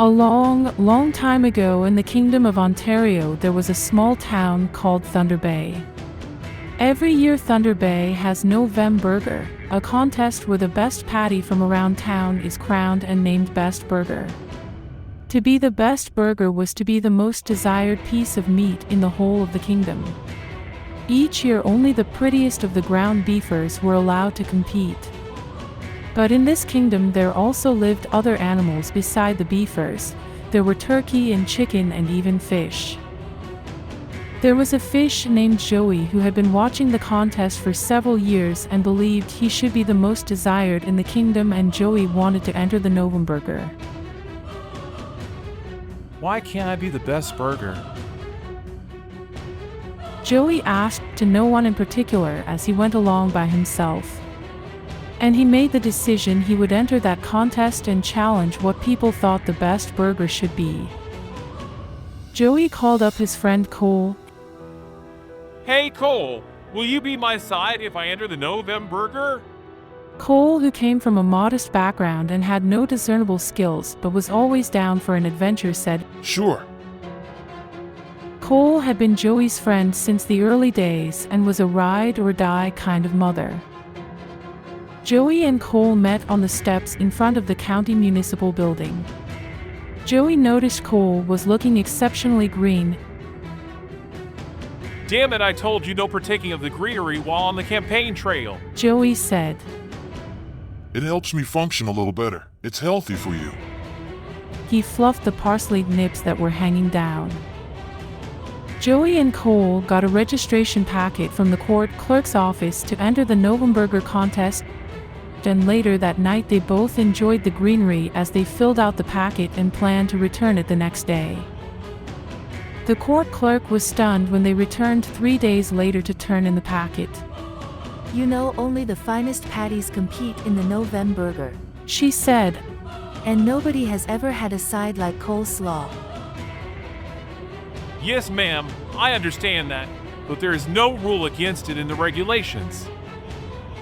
A long, long time ago in the Kingdom of Ontario, there was a small town called Thunder Bay. Every year Thunder Bay has Novemburger, a contest where the best patty from around town is crowned and named Best Burger. To be the best burger was to be the most desired piece of meat in the whole of the kingdom. Each year only the prettiest of the ground beefers were allowed to compete. But in this kingdom there also lived other animals beside the beefers. There were turkey and chicken and even fish. There was a fish named Joey who had been watching the contest for several years and believed he should be the most desired in the kingdom, and Joey wanted to enter the Novemburger. Why can't I be the best burger? Joey asked to no one in particular as he went along by himself. And he made the decision he would enter that contest and challenge what people thought the best burger should be. Joey called up his friend Cole. Hey Cole, will you be my side if I enter the Novemburger? Cole, who came from a modest background and had no discernible skills but was always down for an adventure, said, "Sure." Cole had been Joey's friend since the early days and was a ride-or-die kind of mother. Joey and Cole met on the steps in front of the county municipal building. Joey noticed Cole was looking exceptionally green. Damn it, I told you no partaking of the greenery while on the campaign trail. Joey said. It helps me function a little better. It's healthy for you. He fluffed the parsley nips that were hanging down. Joey and Cole got a registration packet from the court clerk's office to enter the Novemburger contest, and later that night they both enjoyed the greenery as they filled out the packet and planned to return it the next day. The court clerk was stunned when they returned 3 days later to turn in the packet. You know, only the finest patties compete in the Novemburger, she said. And nobody has ever had a side like coleslaw. Yes, ma'am, I understand that, but there is no rule against it in the regulations.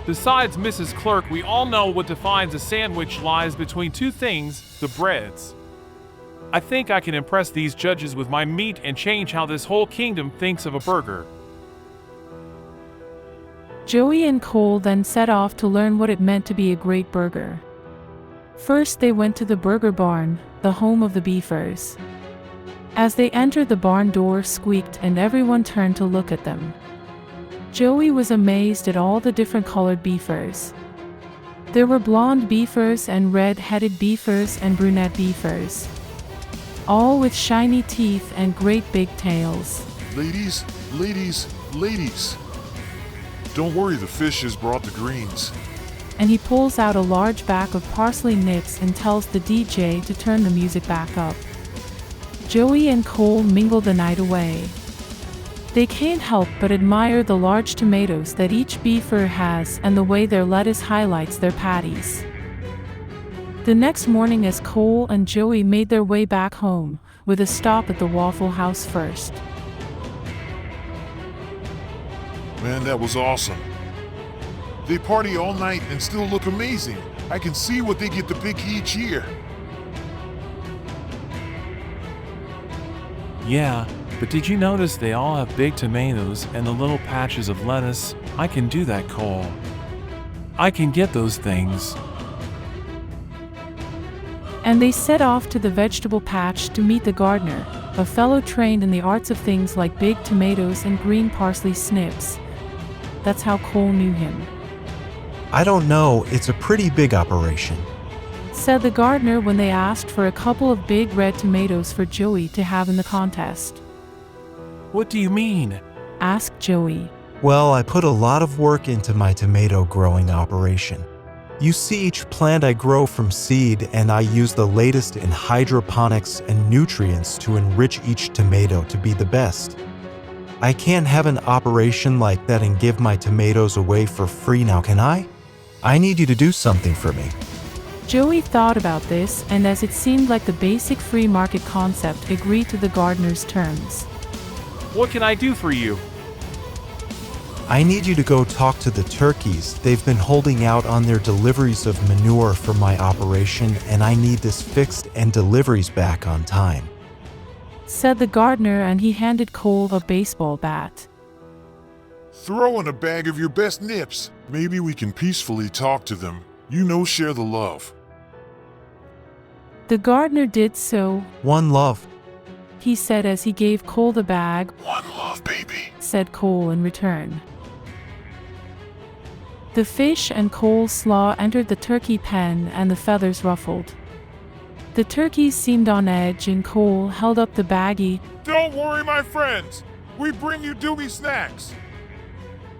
Besides, Mrs. Clerk, we all know what defines a sandwich lies between two things, the breads. I think I can impress these judges with my meat and change how this whole kingdom thinks of a burger. Joey and Cole then set off to learn what it meant to be a great burger. First they went to the burger barn, the home of the beefers. As they entered, the barn door squeaked and everyone turned to look at them. Joey was amazed at all the different colored beefers. There were blonde beefers and red-headed beefers and brunette beefers, all with shiny teeth and great big tails. Ladies, ladies, ladies. Don't worry, the fish has brought the greens. And he pulls out a large bag of parsley nips and tells the DJ to turn the music back up. Joey and Cole mingle the night away. They can't help but admire the large tomatoes that each beefer has and the way their lettuce highlights their patties. The next morning, as Cole and Joey made their way back home, with a stop at the Waffle House first. Man, that was awesome. They party all night and still look amazing. I can see what they get to pick each year. Yeah, but did you notice they all have big tomatoes and the little patches of lettuce? I can do that, Cole. I can get those things. And they set off to the vegetable patch to meet the gardener, a fellow trained in the arts of things like big tomatoes and green parsley snips. That's how Cole knew him. I don't know, it's a pretty big operation, said the gardener when they asked for a couple of big red tomatoes for Joey to have in the contest. What do you mean? Asked Joey. Well, I put a lot of work into my tomato growing operation. You see, each plant I grow from seed, and I use the latest in hydroponics and nutrients to enrich each tomato to be the best. I can't have an operation like that and give my tomatoes away for free now, can I? I need you to do something for me. Joey thought about this, and as it seemed like the basic free market concept, agreed to the gardener's terms. What can I do for you? I need you to go talk to the turkeys. They've been holding out on their deliveries of manure for my operation, and I need this fixed and deliveries back on time," said the gardener, and he handed Cole a baseball bat. Throw in a bag of your best nips. Maybe we can peacefully talk to them. Share the love. The gardener did so. "One love," he said as he gave Cole the bag. One love, baby, said Cole in return. The fish and coleslaw entered the turkey pen, and the feathers ruffled. The turkeys seemed on edge, and Cole held up the baggie. Don't worry, my friends. We bring you doomy snacks.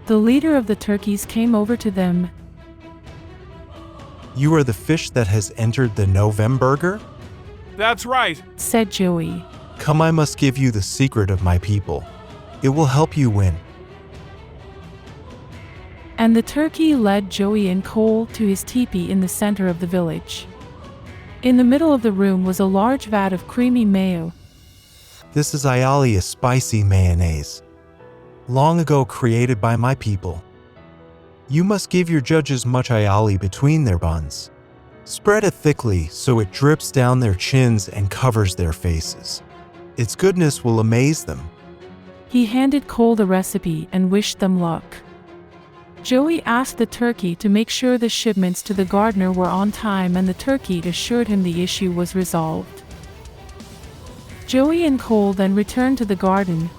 The leader of the turkeys came over to them. "You are the fish that has entered the Novemburger?" That's right, said Joey. "Come, I must give you the secret of my people. It will help you win." And the turkey led Joey and Cole to his teepee in the center of the village. In the middle of the room was a large vat of creamy mayo. "This is aioli, a spicy mayonnaise, long ago created by my people. You must give your judges much aioli between their buns. Spread it thickly so it drips down their chins and covers their faces. Its goodness will amaze them." He handed Cole the recipe and wished them luck. Joey asked the turkey to make sure the shipments to the gardener were on time, and the turkey assured him the issue was resolved. Joey and Cole then returned to the garden.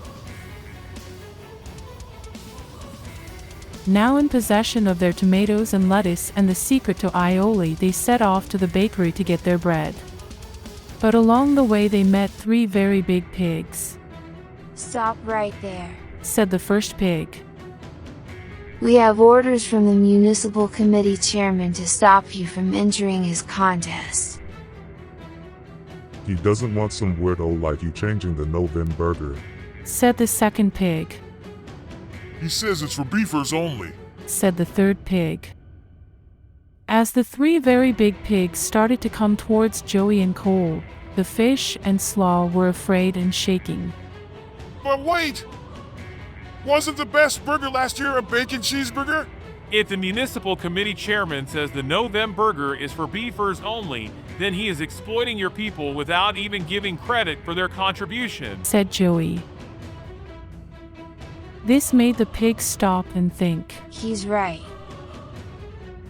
Now in possession of their tomatoes and lettuce and the secret to aioli, they set off to the bakery to get their bread. But along the way they met 3 very big pigs. "Stop right there," said the first pig. "We have orders from the municipal committee chairman to stop you from entering his contest." He doesn't want some weirdo like you changing the Novemburger, said the second pig. He says it's for beefers only, said the third pig. As the 3 very big pigs started to come towards Joey and Cole, the fish and slaw were afraid and shaking. But wait! Wasn't the best burger last year a bacon cheeseburger? if the municipal committee chairman says the Novemburger is for beefers only, then he is exploiting your people without even giving credit for their contribution, said Joey. This made the pigs stop and think. He's right,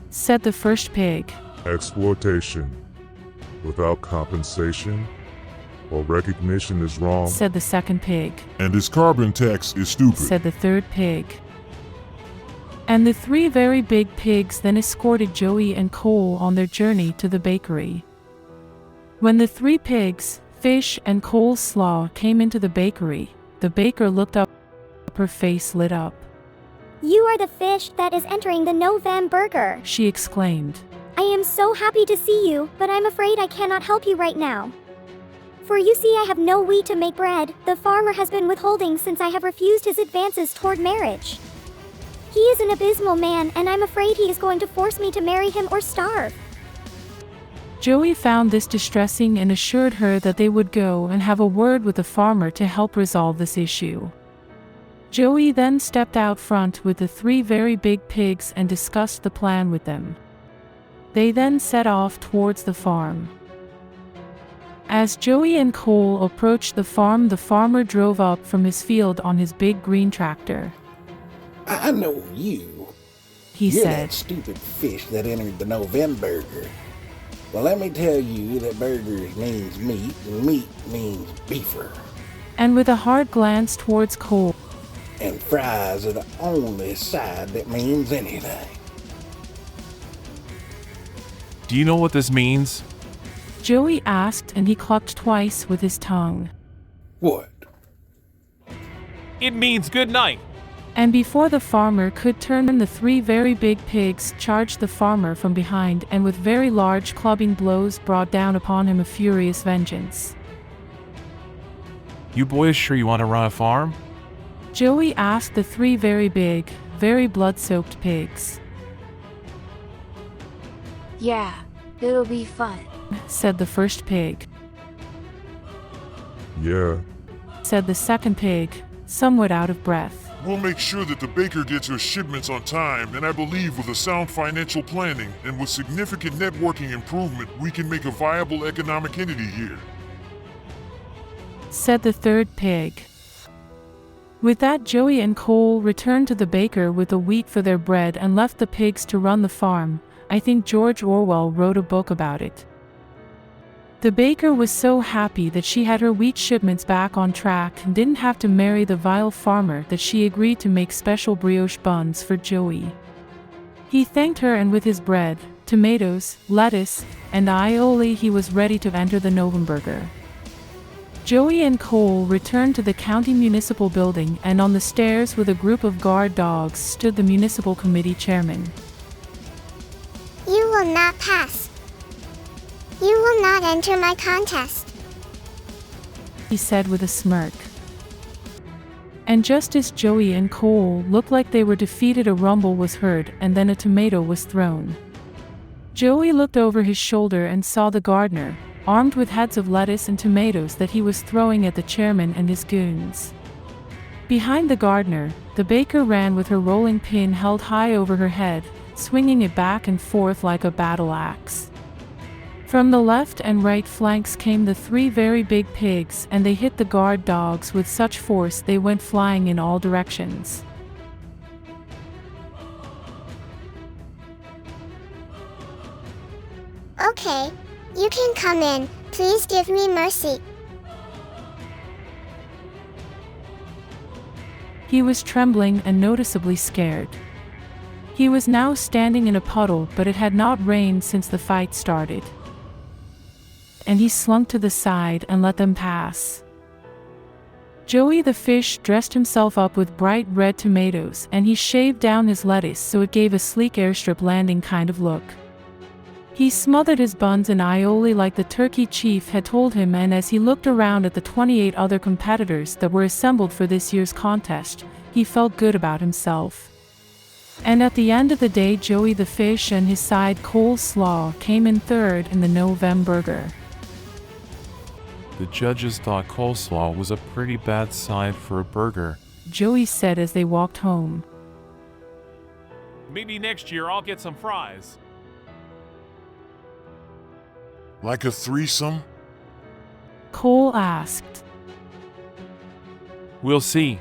said the first pig. Exploitation without compensation or recognition is wrong, said the second pig. And his carbon tax is stupid, said the third pig. And the 3 very big pigs then escorted Joey and Cole on their journey to the bakery. When the 3 pigs, fish and coleslaw came into the bakery, the baker looked up, her face lit up. You are the fish that is entering the Novemburger, she exclaimed. I am so happy to see you, but I'm afraid I cannot help you right now. For you see, I have no wheat to make bread. The farmer has been withholding since I have refused his advances toward marriage. He is an abysmal man, and I'm afraid he is going to force me to marry him or starve. Joey found this distressing and assured her that they would go and have a word with the farmer to help resolve this issue. Joey then stepped out front with the 3 very big pigs and discussed the plan with them. They then set off towards the farm. As Joey and Cole approached the farm, the farmer drove up from his field on his big green tractor. I know you. He You're said. that stupid fish that entered the Novemburger. Well, let me tell you that burgers means meat, and meat means beefer. And with a hard glance towards Cole, And fries are the only side that means anything. Do you know what this means? Joey asked, and he clucked twice with his tongue. What? It means good night. And before the farmer could turn, the 3 very big pigs charged the farmer from behind and with very large clubbing blows brought down upon him a furious vengeance. You boys sure you want to run a farm? Joey asked the 3 very big, very blood-soaked pigs. yeah, it'll be fun. Said the first pig. Yeah, Said the second pig, somewhat out of breath. We'll make sure that the baker gets her shipments on time, and I believe with a sound financial planning and with significant networking improvement, we can make a viable economic entity here, said the third pig. With that, Joey and Cole returned to the baker with the wheat for their bread and left the pigs to run the farm. I think George Orwell wrote a book about it. The baker was so happy that she had her wheat shipments back on track and didn't have to marry the vile farmer that she agreed to make special brioche buns for Joey. He thanked her, and with his bread, tomatoes, lettuce, and aioli, he was ready to enter the Novemburger. Joey and Cole returned to the county municipal building, and on the stairs with a group of guard dogs stood the municipal committee chairman. You will not pass. You will not enter my contest, he said with a smirk. And just as Joey and Cole looked like they were defeated, a rumble was heard, and then a tomato was thrown. Joey looked over his shoulder and saw the gardener, armed with heads of lettuce and tomatoes, that he was throwing at the chairman and his goons. Behind the gardener, the baker ran with her rolling pin held high over her head, swinging it back and forth like a battle axe. From the left and right flanks came the three very big pigs, and they hit the guard dogs with such force they went flying in all directions. Okay, you can come in. Please give me mercy. He was trembling and noticeably scared. He was now standing in a puddle, but it had not rained since the fight started. And he slunk to the side and let them pass. Joey the fish dressed himself up with bright red tomatoes, and he shaved down his lettuce so it gave a sleek airstrip landing kind of look. He smothered his buns in aioli like the turkey chief had told him, and as he looked around at the 28 other competitors that were assembled for this year's contest, he felt good about himself. And at the end of the day, Joey the fish and his side coleslaw came in third in the Novemburger. The judges thought coleslaw was a pretty bad side for a burger, Joey said as they walked home. Maybe next year I'll get some fries. like a threesome. Cole asked. We'll see.